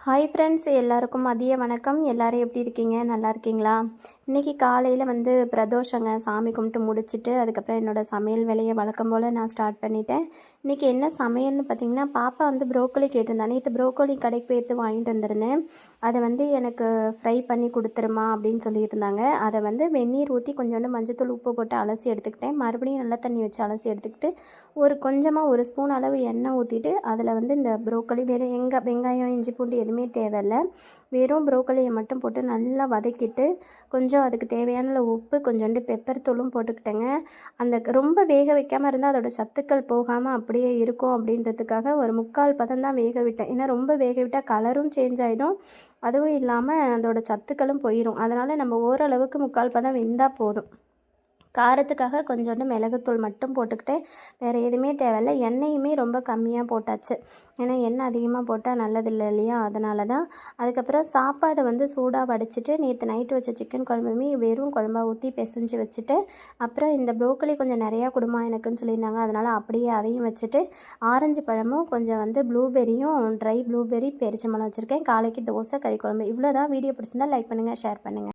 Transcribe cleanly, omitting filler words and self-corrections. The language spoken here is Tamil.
ஹாய் ஃப்ரெண்ட்ஸ், எல்லாருக்கும் மதிய வணக்கம். எல்லோரும் எப்படி இருக்கீங்க? நல்லா இருக்கீங்களா? இன்றைக்கி காலையில் பிரதோஷங்க. சாமி கும்பிட்டு முடிச்சுட்டு அதுக்கப்புறம் என்னோடய சமையல் வேலையை வழக்கம் போல் நான் ஸ்டார்ட் பண்ணிட்டேன். இன்றைக்கி என்ன சமையல்னு பார்த்திங்கன்னா, பாப்பா ப்ரோக்கோலி கேட்டிருந்தா. நேற்று ப்ரோக்கோலி கடைக்கு போய்ட்டு வாங்கிட்டு வந்திருந்தேன். அதை எனக்கு ஃப்ரை பண்ணி கொடுத்துருமா அப்படின்னு சொல்லியிருந்தாங்க. அதை வெந்நீர் ஊற்றி கொஞ்சோண்டு மஞ்சத்தூள் உப்பு போட்டு அலசி எடுத்துக்கிட்டேன். மறுபடியும் நல்ல தண்ணி வச்சு அலசி எடுத்துக்கிட்டு கொஞ்சமாக ஒரு ஸ்பூன் அளவு எண்ணெய் ஊற்றிட்டு அதில் இந்த ப்ரோக்கோலி வெறும் வெங்காயம் இஞ்சி பூண்டு எதுவுமே தேவையில்லை. வெறும் ப்ரோக்கோலியை மட்டும் போட்டு நல்லா வதக்கிட்டு கொஞ்சம் அதுக்கு தேவையான உப்பு கொஞ்சோண்டு பெப்பர் தூளும் போட்டுக்கிட்டேங்க. ரொம்ப வேக வைக்காமல் இருந்தால் அதோடய சத்துக்கள் போகாமல் அப்படியே இருக்கும் அப்படின்றதுக்காக ஒரு 3/4 பதம் தான் வேக விட்டேன். ஏன்னா ரொம்ப வேக விட்டால் கலரும் சேஞ்ச் ஆகிடும், அதுவும் இல்லாமல் அதோட சத்துக்களும் போயிடும். அதனால் நம்ம ஓரளவுக்கு 3/4 பதம் வெந்தால் போதும். காரத்துக்காக கொஞ்சோண்டு மிளகுத்தூள் மட்டும் போட்டுக்கிட்டேன். வேறு எதுவுமே தேவையில்லை. எண்ணெயுமே ரொம்ப கம்மியாக போட்டாச்சு. ஏன்னா எண்ணெய் அதிகமாக போட்டால் நல்லதில்லை இல்லையா? அதனால தான். அதுக்கப்புறம் சாப்பாடு சூடாக வடிச்சிட்டு நேற்று நைட்டு வச்ச சிக்கன் குழம்புமே வெறும் குழம்பா ஊற்றி பிசைஞ்சு வச்சுட்டு, அப்புறம் இந்த ப்ரோக்கோலி கொஞ்சம் நிறையா கொடுமா எனக்குன்னு சொல்லியிருந்தாங்க. அதனால் அப்படியே அதையும் வச்சுட்டு ஆரஞ்சு பழமும் கொஞ்சம் ப்ளூபெரியும் ட்ரை ப்ளூபெரி பேரிச்சம்பழம் வச்சுருக்கேன். காலைக்கு தோசை கறி குழம்பு. இவ்வளோ தான். வீடியோ பிடிச்சிருந்தால் லைக் பண்ணுங்கள், ஷேர் பண்ணுங்கள்.